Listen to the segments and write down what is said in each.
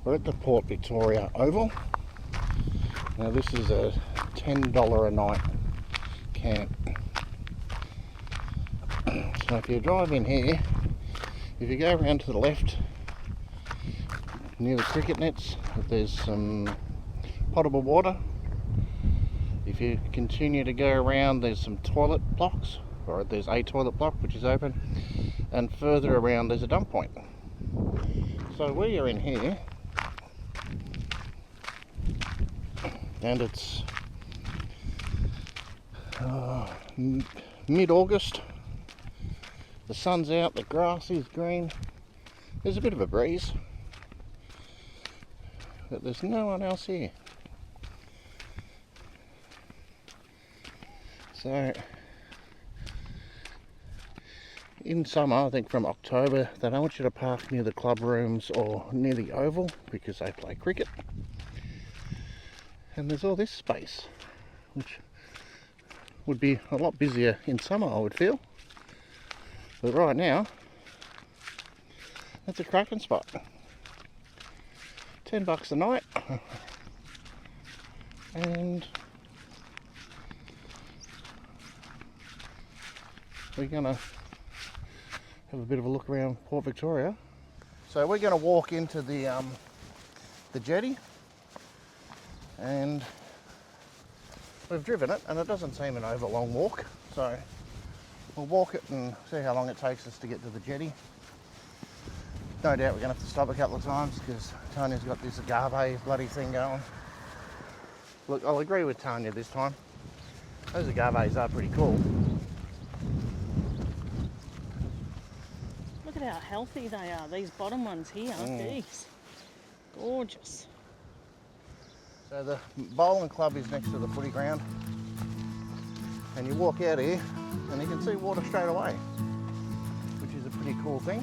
We're at the Port Victoria Oval. Now this is a $10 a night camp. So if you drive in here, if you go around to the left near the cricket nets, there's some potable water. If you continue to go around, there's some toilet blocks, or there's a toilet block which is open, and further around there's a dump point. So we are in here, and it's mid-August. The sun's out, the grass is green, there's a bit of a breeze, but there's no one else here. So in summer, I think from October, they don't want you to park near the club rooms or near the oval because they play cricket. And there's all this space, which would be a lot busier in summer, I would feel. But right now, that's a cracking spot. $10 a night. And we're gonna have a bit of a look around Port Victoria. So we're gonna walk into the jetty, and we've driven it and it doesn't seem an over long walk, so we'll walk it and see how long it takes us to get to the jetty. No doubt we're gonna have to stop a couple of times because Tanya's got this agave bloody thing going. Look, I'll agree with Tanya this time. Those agaves are pretty cool. Look at how healthy they are, these bottom ones here. Geez, gorgeous. So the bowling club is next to the footy ground, and you walk out here and you can see water straight away, which is a pretty cool thing.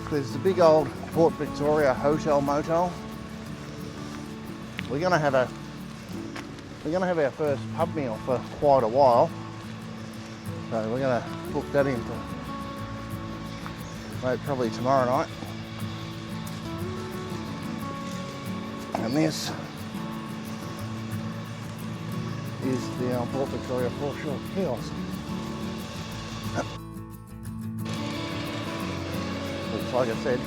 There's the big old Port Victoria Hotel Motel. We're gonna have our first pub meal for quite a while, so we're gonna book that in for probably tomorrow night. And this is the Port Victoria foreshore kiosk. Which, like I said,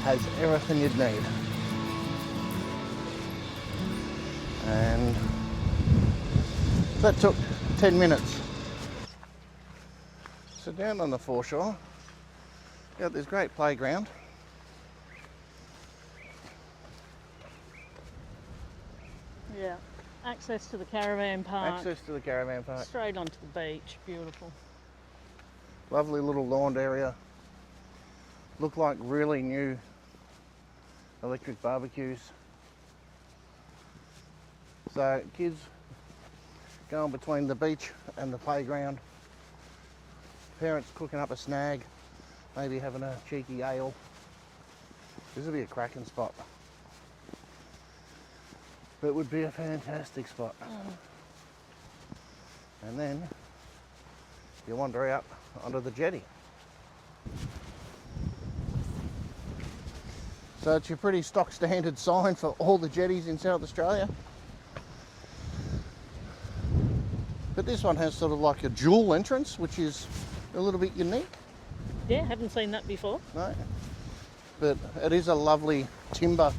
has everything you'd need. And that took 10 minutes. So down on the foreshore, you've got this great playground. Yeah, access to the caravan park. Access to the caravan park. Straight onto the beach, beautiful. Lovely little lawned area. Look like really new electric barbecues. So kids going between the beach and the playground. Parents cooking up a snag, maybe having a cheeky ale. This would be a cracking spot. It would be a fantastic spot. And then you wander out onto the jetty. So it's your pretty stock standard sign for all the jetties in South Australia. But this one has sort of like a dual entrance, which is a little bit unique. Yeah, haven't seen that before. No. But it is a lovely timber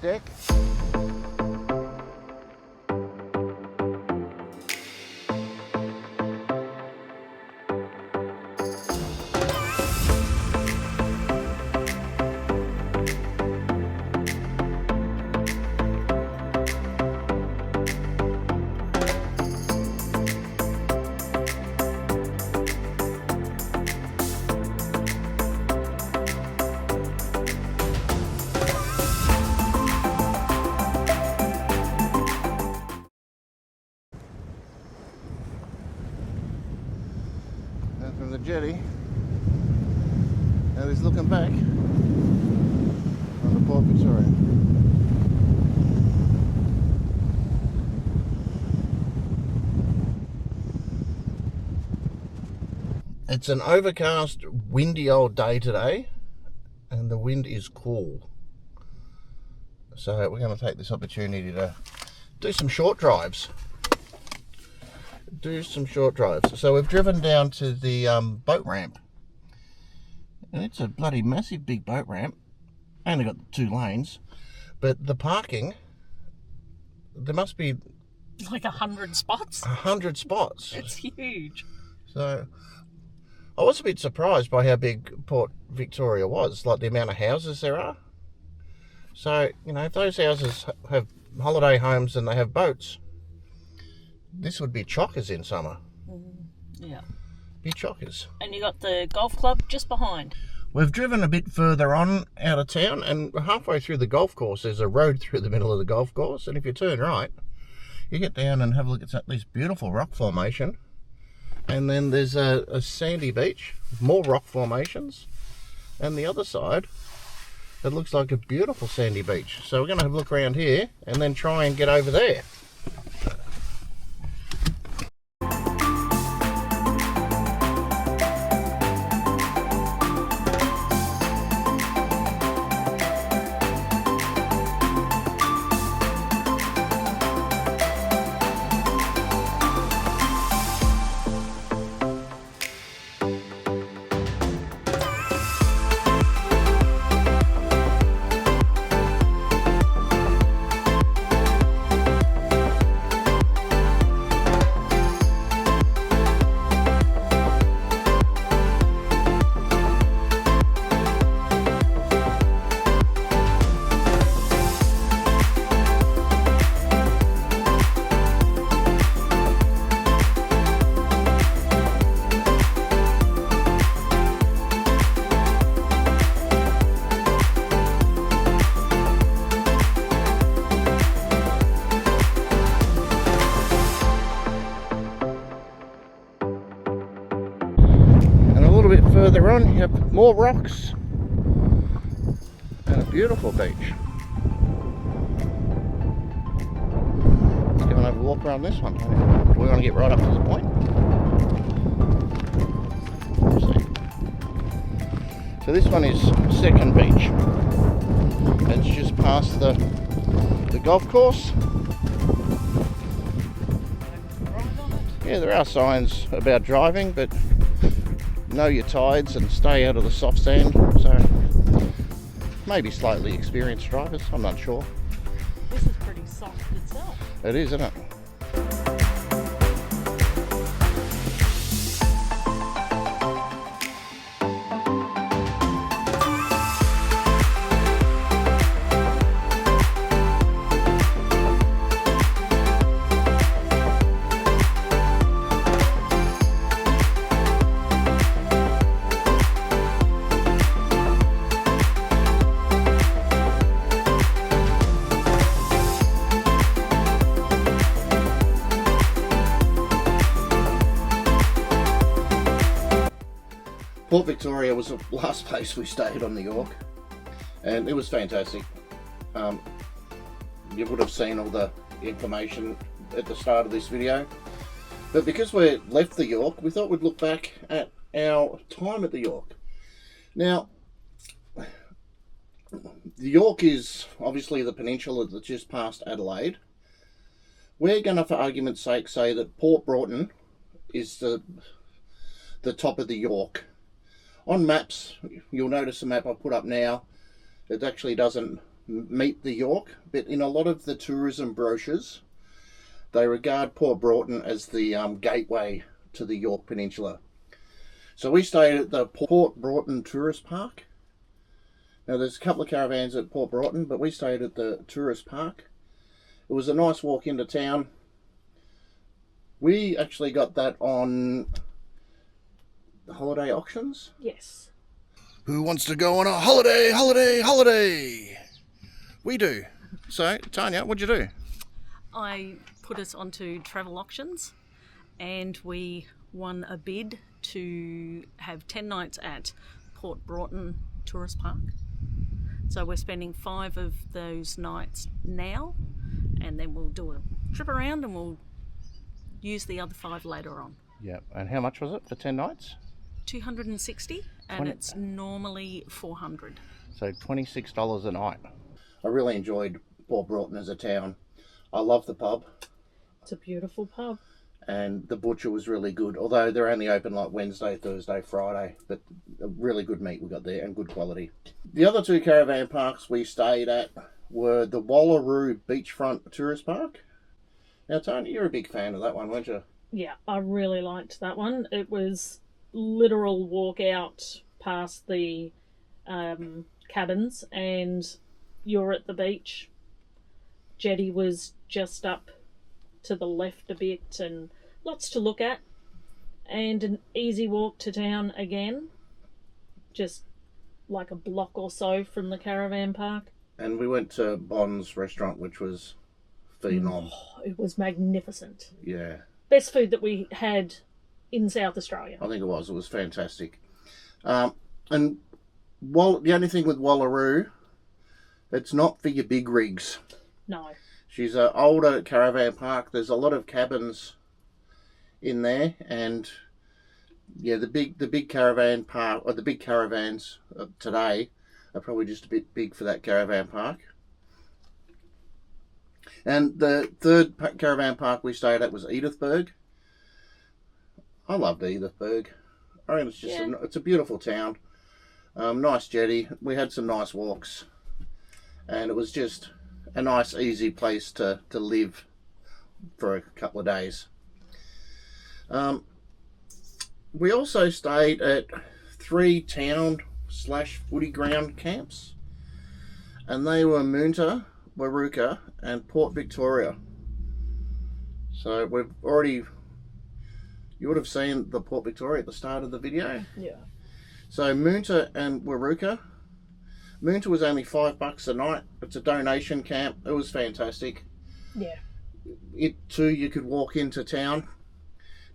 deck. From the jetty, now he's looking back on the Port Victoria. It's an overcast, windy old day today, and the wind is cool. So we're going to take this opportunity to do some short drives. So we've driven down to the boat ramp, and it's a bloody massive big boat ramp. Only got 2 lanes, but the parking, there must be like 100 spots. 100 spots. It's huge. So I was a bit surprised by how big Port Victoria was, like the amount of houses there are. So, you know, if those houses have holiday homes and they have boats, this would be chockers in summer. Yeah. Be chockers. And you got the golf club just behind. We've driven a bit further on out of town, and halfway through the golf course there's a road through the middle of the golf course, and if you turn right you get down and have a look at this beautiful rock formation, and then there's a sandy beach, more rock formations, and the other side it looks like a beautiful sandy beach. So we're going to have a look around here and then try and get over there. Further on you have more rocks and a beautiful beach. Let's go and have a walk around this one. Do we want to get right up to the point? Let's see. So this one is Second Beach. It's just past the golf course. Yeah, there are signs about driving, but know your tides and stay out of the soft sand. So maybe slightly experienced drivers, I'm not sure. This is pretty soft itself. It is, isn't it? Port Victoria was the last place we stayed on the Yorke, and it was fantastic. You would have seen all the information at the start of this video, but because we left the Yorke, we thought we'd look back at our time at the Yorke. Now, the Yorke is obviously the peninsula that's just past Adelaide. We're going to, for argument's sake, say that Port Broughton is the top of the Yorke. On maps, you'll notice the map I put up now, it actually doesn't meet the Yorke, but in a lot of the tourism brochures, they regard Port Broughton as the gateway to the Yorke Peninsula. So we stayed at the Port Broughton Tourist Park. Now there's a couple of caravans at Port Broughton, but we stayed at the Tourist Park. It was a nice walk into town. We actually got that on the holiday auctions. Yes. Who wants to go on a holiday, holiday, holiday? We do. So, Tanya, what'd you do? I put us onto travel auctions and we won a bid to have 10 nights at Port Broughton Tourist Park. So we're spending 5 of those nights now, and then we'll do a trip around and we'll use the other 5 later on. Yeah, and how much was it for 10 nights? 260, and it's normally 400. So $26 a night. I really enjoyed Port Broughton as a town. I love the pub. It's a beautiful pub. And the butcher was really good, although they're only open like Wednesday, Thursday, Friday. But really good meat we got there and good quality. The other 2 caravan parks we stayed at were the Wallaroo Beachfront Tourist Park. Now, Tony, you're a big fan of that one, weren't you? Yeah, I really liked that one. It was literal walk out past the cabins and you're at the beach. Jetty was just up to the left a bit and lots to look at, and an easy walk to town again, just like a block or so from the caravan park. And we went to Bond's restaurant, which was phenom. Oh, it was magnificent. Yeah. Best food that we had in South Australia. I think it was fantastic. And the only thing with Wallaroo, it's not for your big rigs. No. She's an older caravan park. There's a lot of cabins in there, and yeah, the big caravan park, or the big caravans today are probably just a bit big for that caravan park. And the third caravan park we stayed at was Edithburgh. I loved Edithburgh. I mean, it's a beautiful town. Nice jetty. We had some nice walks, and it was just a nice, easy place to live for a couple of days. We also stayed at 3 town/footy ground camps, and they were Moonta, Waruka, and Port Victoria. So you would have seen the Port Victoria at the start of the video. Yeah. So Moonta and Waruka. Moonta was only $5 a night. It's a donation camp. It was fantastic. Yeah. It too, you could walk into town.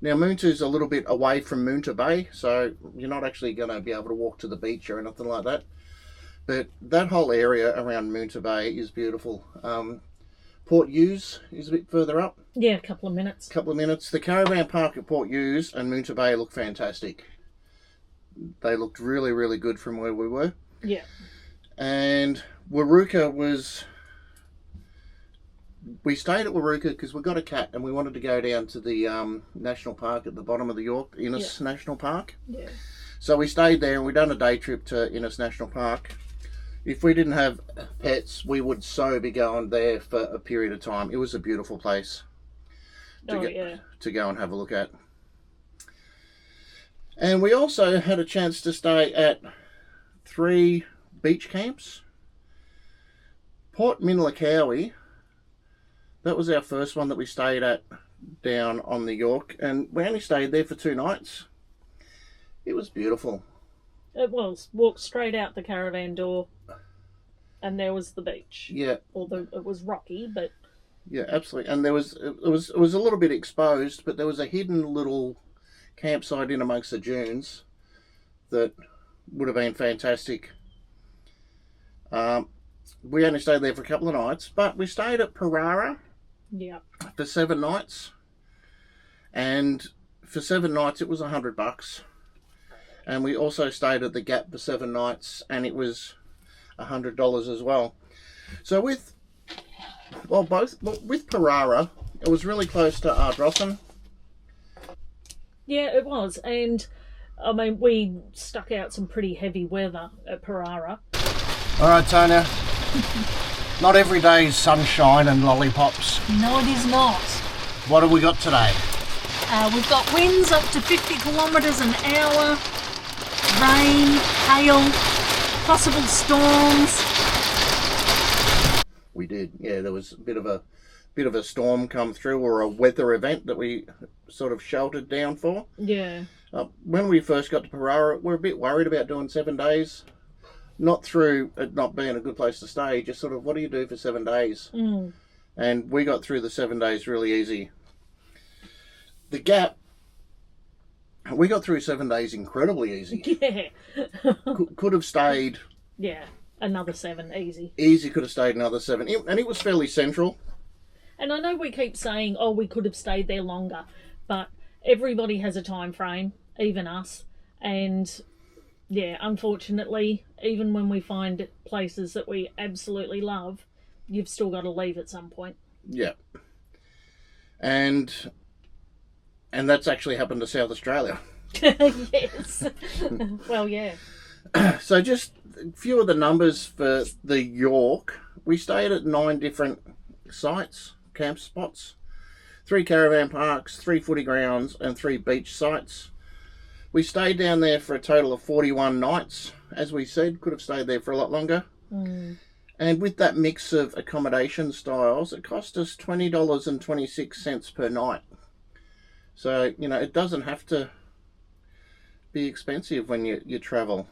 Now Moonta's a little bit away from Moonta Bay, so you're not actually going to be able to walk to the beach or anything like that. But that whole area around Moonta Bay is beautiful. Port Hughes is a bit further up. Yeah, a couple of minutes. The caravan park at Port Hughes and Moonta Bay look fantastic. They looked really, really good from where we were. Yeah. And Waruka we stayed at Waruka because we got a cat and we wanted to go down to the national park at the bottom of the Yorke, Innes National Park. Yeah. So we stayed there and we done a day trip to Innes National Park. If we didn't have pets, we would so be going there for a period of time. It was a beautiful place to go and have a look at. And we also had a chance to stay at 3 beach camps. Port Minlacowie, that was our first one that we stayed at down on the Yorke, and we only stayed there for 2 nights. It was beautiful. It was. Walked straight out the caravan door and there was the beach. Yeah. Although it was rocky, but yeah, absolutely. And it was a little bit exposed, but there was a hidden little campsite in amongst the dunes that would have been fantastic. We only stayed there for a couple of nights, but we stayed at Parara for 7 nights, and for 7 nights it was $100. And we also stayed at the Gap for 7 nights, and it was $100 as well. So with Parara, it was really close to Ardrossan. Yeah, it was, and I mean, we stuck out some pretty heavy weather at Parara. All right, Tanya. Not every day is sunshine and lollipops. No, it is not. What have we got today? We've got winds up to 50 kilometres an hour, rain, hail, possible storms. We did, yeah. There was a bit of a storm come through, or a weather event that we sort of sheltered down for. Yeah. When we first got to Parara, we were a bit worried about doing 7 days. Not through it not being a good place to stay, just sort of what do you do for 7 days? Mm. And we got through the 7 days really easy. The Gap, we got through 7 days incredibly easy. Yeah. Could have stayed. Yeah, another 7, easy. Easy could have stayed another 7. And it was fairly central. And I know we keep saying, oh, we could have stayed there longer, but everybody has a time frame, even us. And yeah, unfortunately, even when we find places that we absolutely love, you've still got to leave at some point. Yeah. And that's actually happened to South Australia. Yes. Well, yeah. So just a few of the numbers for the Yorke. We stayed at 9 different sites, camp spots, 3 caravan parks, 3 footy grounds, and 3 beach sites. We stayed down there for a total of 41 nights. As we said, could have stayed there for a lot longer. Mm. And with that mix of accommodation styles, it cost us $20.26 per night. So, you know, it doesn't have to be expensive when you travel.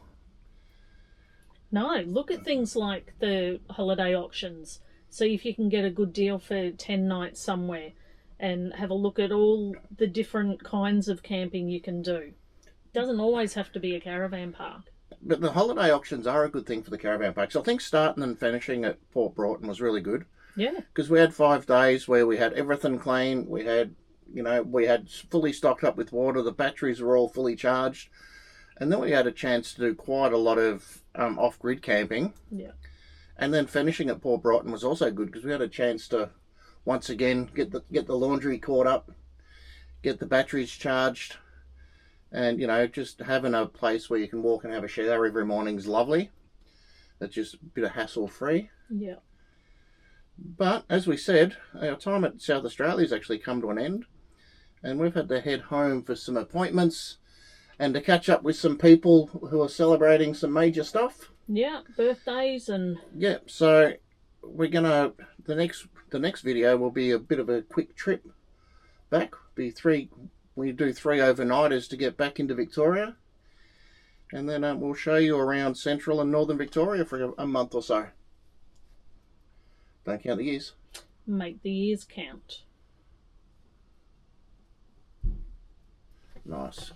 No, look at things like the holiday auctions. See if you can get a good deal for 10 nights somewhere, and have a look at all the different kinds of camping you can do. Doesn't always have to be a caravan park. But the holiday auctions are a good thing for the caravan parks. I think starting and finishing at Port Broughton was really good. Yeah. Because we had 5 days where we had everything clean. We had fully stocked up with water. The batteries were all fully charged. And then we had a chance to do quite a lot of off-grid camping. Yeah. And then finishing at Port Broughton was also good because we had a chance to, once again, get the laundry caught up, get the batteries charged. And, you know, just having a place where you can walk and have a shower every morning is lovely. That's just a bit of hassle-free. Yeah. But, as we said, our time at South Australia has actually come to an end. And we've had to head home for some appointments and to catch up with some people who are celebrating some major stuff. Yeah, birthdays and... Yeah, so we're going to... The next video will be a bit of a quick trip back. We do 3 overnighters to get back into Victoria, and then we'll show you around central and northern Victoria for a month or so. Don't count the years. Make the years count. Nice.